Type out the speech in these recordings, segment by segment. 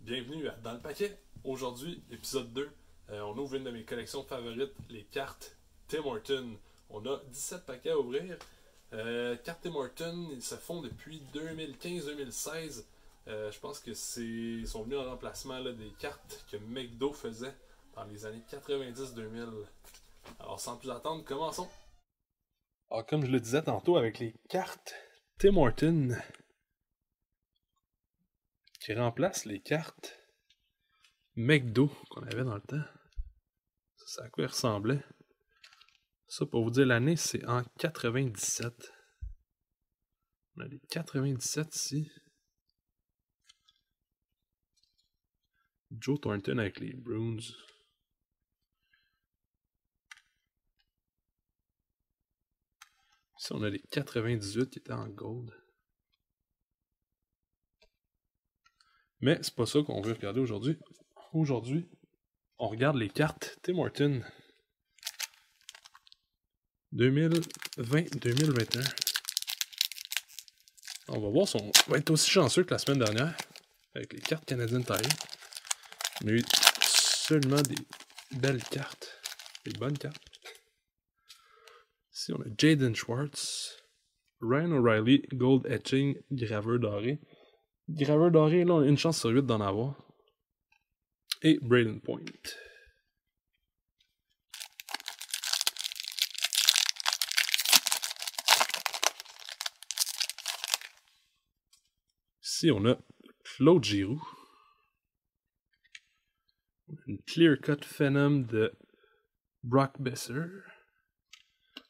Bienvenue à Dans le paquet. Aujourd'hui, épisode 2, on ouvre une de mes collections favorites, les cartes Tim Hortons. On a 17 paquets à ouvrir. Cartes Tim Hortons, ils se font depuis 2015-2016. Je pense que ils sont venus en remplacement là, des cartes que McDo faisait dans les années 90-2000. Alors sans plus attendre, commençons. Alors comme je le disais tantôt avec les cartes Tim Hortons qui remplacent les cartes McDo qu'on avait dans le temps. Ça, c'est à quoi il ressemblait. Ça, pour vous dire l'année, c'est en 97. On a les 97 ici. Joe Thornton avec les Bruins. Ici, on a les 98 qui étaient en gold. Mais c'est pas ça qu'on veut regarder aujourd'hui. Aujourd'hui, on regarde les cartes Tim Hortons 2020-2021. On va voir si on va être aussi chanceux que la semaine dernière avec les cartes Canadian Tire. On a eu seulement des belles cartes, des bonnes cartes. Ici, on a Jaden Schwartz, Ryan O'Reilly, Gold Etching, graveur doré. Graveur doré, là, on a une chance sur 8 d'en avoir. Et Braden Point. Ici, on a Claude Giroux. Une Clear Cut Phenom de Brock Besser.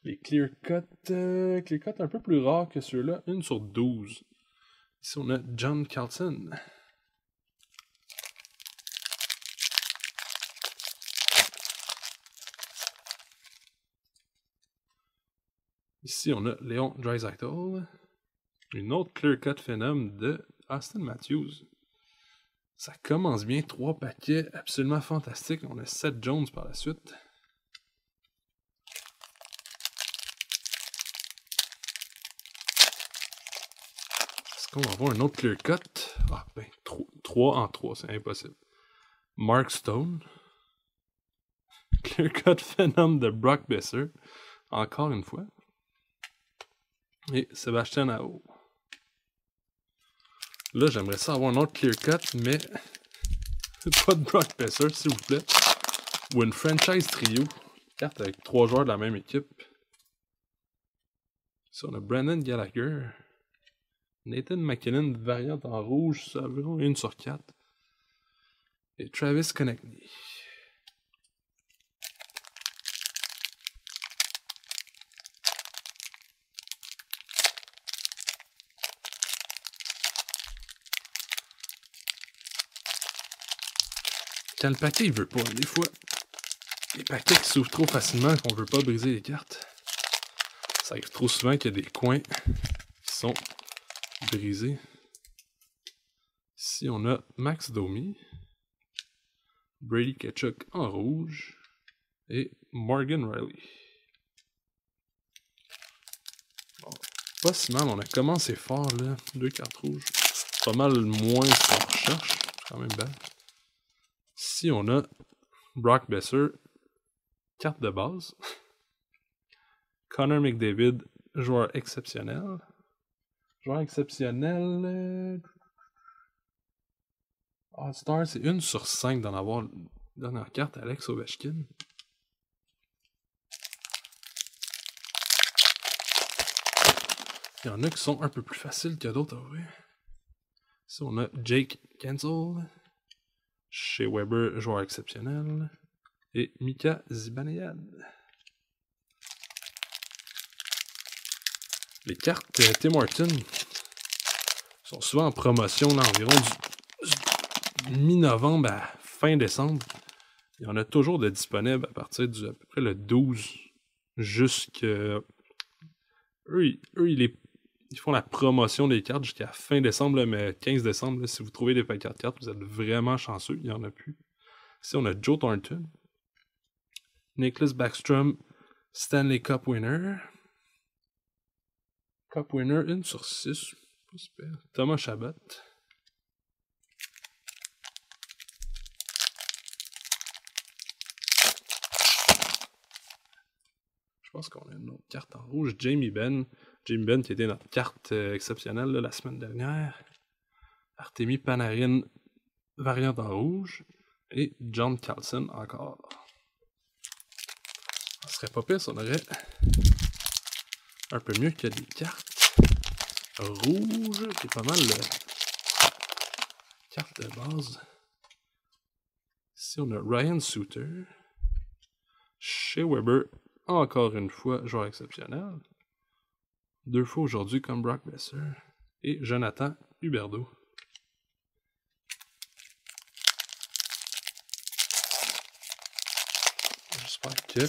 Les Clear Cut un peu plus rares que ceux-là, 1 sur 12. Ici, on a John Carlson. Ici, on a Léon Draisaitl. Une autre Clear Cut Phenom de Austin Matthews. Ça commence bien, 3 paquets absolument fantastiques. On a Seth Jones par la suite. Est-ce qu'on va avoir un autre Clear Cut? Ah ben, 3 en 3, c'est impossible. Mark Stone. Clear Cut Phenom de Brock Besser. Encore une fois. Et Sébastien Aho. Là, j'aimerais ça avoir un autre Clear Cut, mais pas de Brock Besser, s'il vous plaît. Ou une franchise trio. Carte avec 3 joueurs de la même équipe. Ici, on a Brandon Gallagher. Nathan McKinnon, variante en rouge, ça environ 1 sur 4. Et Travis Konechny. Quand le paquet il veut pas, des fois, les paquets qui s'ouvrent trop facilement qu'on veut pas briser les cartes. Ça arrive trop souvent qu'il y a des coins qui sont brisés. Ici, on a Max Domi, Brady Tkachuk en rouge et Morgan Riley. Bon, pas si mal, on a commencé fort là, 2 cartes rouges. Pas mal moins ce qu'on recherche, c'est quand même belle. Ici, on a Brock Besser, carte de base. Connor McDavid, joueur exceptionnel. Joueur exceptionnel. All-Star, c'est 1 sur 5 d'en avoir la dernière carte, Alex Ovechkin. Il y en a qui sont un peu plus faciles que d'autres à ouvrir. Ici, on a Jake Cancel. Chez Weber, joueur exceptionnel. Et Mika Zibanejad. Les cartes Tim Hortons sont souvent en promotion là, environ du mi-novembre à fin décembre. Il y en a toujours de disponibles à partir du à peu près le 12 jusqu'à... Eux, ils font la promotion des cartes jusqu'à fin décembre, là, mais 15 décembre, là, si vous trouvez des paquets de cartes, vous êtes vraiment chanceux, il n'y en a plus. Ici, on a Joe Thornton. Nicholas Backstrom, Stanley Cup winner. Cup winner, 1 sur 6. Pas super. Thomas Chabot. pense qu'on a une autre carte en rouge. Jamie Benn. Jamie Benn qui était notre carte exceptionnelle là, la semaine dernière. Artemi Panarin, variante en rouge. Et John Carlson encore. Ça serait pas pire si on aurait un peu mieux que des cartes rouges, qui est pas mal carte de base. Ici, on a Ryan Suter. Shea Weber, encore une fois, joueur exceptionnel. 2 fois aujourd'hui comme Brock Besser. Et Jonathan Huberdeau. J'espère que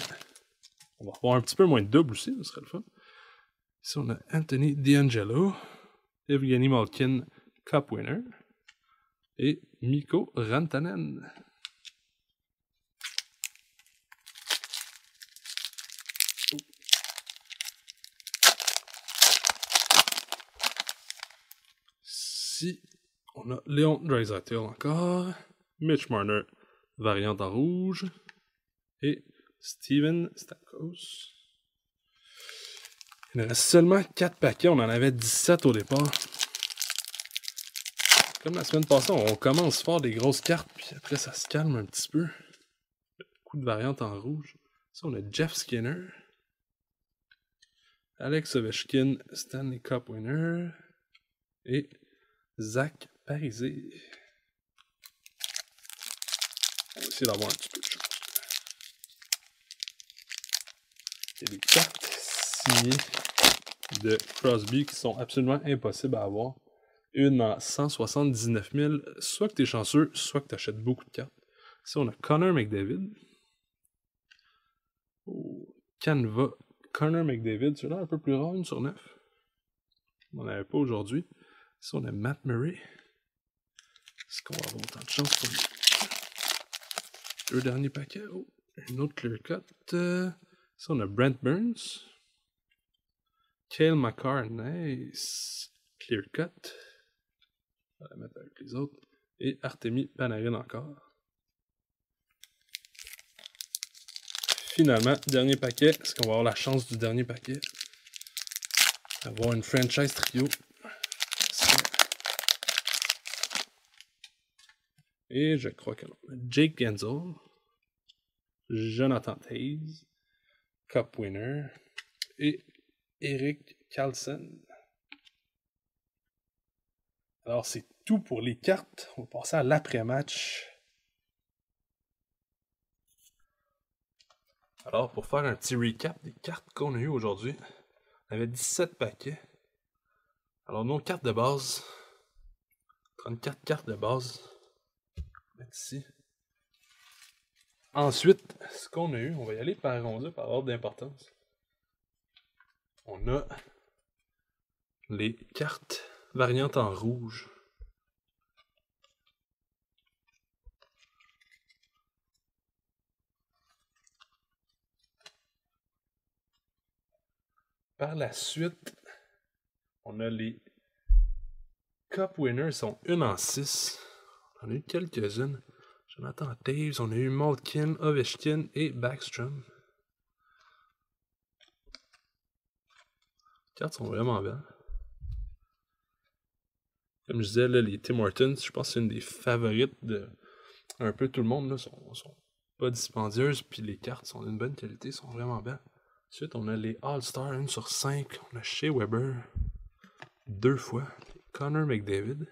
on va avoir un petit peu moins de double aussi, ce serait le fun. Ici, on a Anthony D'Angelo, Evgeny Malkin, Cup winner, et Mikko Rantanen. Ici, on a Leon Draisaitl encore, Mitch Marner, variante en rouge, et Steven Stamkos. Il nous reste seulement 4 paquets, on en avait 17 au départ. Comme la semaine passée, on commence fort des grosses cartes, puis après ça se calme un petit peu. Beaucoup de variantes en rouge. Ici, on a Jeff Skinner, Alex Ovechkin, Stanley Cup winner, et Zach Parise. On va essayer d'avoir un petit peu de chance. Il y a des cartes signées de Crosby qui sont absolument impossibles à avoir. Une en 179 000. Soit que tu es chanceux, soit que tu achètes beaucoup de cartes. Ici, on a Connor McDavid. Oh, Canva. Connor McDavid. Celui-là un peu plus rare, 1 sur 9. On n'en avait pas aujourd'hui. Ici, on a Matt Murray. Est-ce qu'on va avoir autant de chance pour les 2 derniers paquets? Oh, une autre clear cut. Ici, on a Brent Burns. Cale Makar, nice. Clear cut. On va la mettre avec les autres. Et Artemi Panarin encore. Finalement, dernier paquet. Est-ce qu'on va avoir la chance du dernier paquet? Avoir une franchise trio. Et je crois que non. Jake Gensel. Jonathan Toews. Cup winner. Et Eric Carlson. Alors, c'est tout pour les cartes. On va passer à l'après-match. Alors, pour faire un petit recap des cartes qu'on a eues aujourd'hui, on avait 17 paquets. Alors, nos cartes de base, 34 cartes de base. On va mettre ici. Ensuite, ce qu'on a eu, on va y aller par arrondi, par ordre d'importance. On a les cartes variantes en rouge. Par la suite, on a les Cup winners, sont 1 en 6. On a eu quelques-unes. Jonathan Toews, on a eu Malkin, Ovechkin et Backstrom. Les cartes sont vraiment belles. Comme je disais, là, les Tim Hortons, je pense que c'est une des favorites de un peu tout le monde. Là, sont pas dispendieuses, puis les cartes sont d'une bonne qualité, sont vraiment belles. Ensuite, on a les All-Stars, 1 sur 5. On a Shea Weber, 2 fois. Connor McDavid.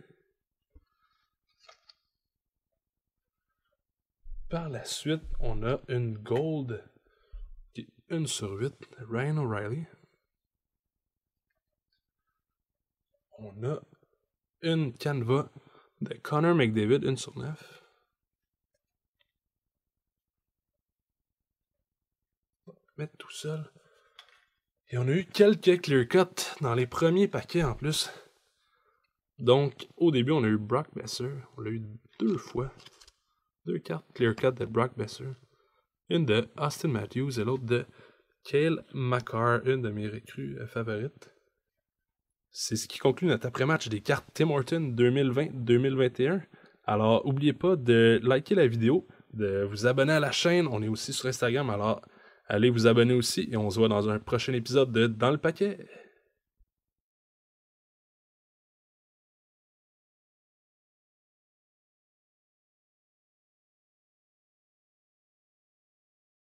Par la suite, on a une Gold qui est 1 sur 8. Ryan O'Reilly. On a une Canva de Connor McDavid, 1 sur 9. On va mettre tout seul. Et on a eu quelques clear cuts dans les premiers paquets en plus. Donc, au début, on a eu Brock Besser. On l'a eu 2 fois. 2 cartes clear cut de Brock Besser. Une de Austin Matthews et l'autre de Cale Makar, une de mes recrues favorites. C'est ce qui conclut notre après-match des cartes Tim Hortons 2020-2021. Alors, n'oubliez pas de liker la vidéo, de vous abonner à la chaîne. On est aussi sur Instagram, alors Allez vous abonner aussi et on se voit dans un prochain épisode de Dans le paquet.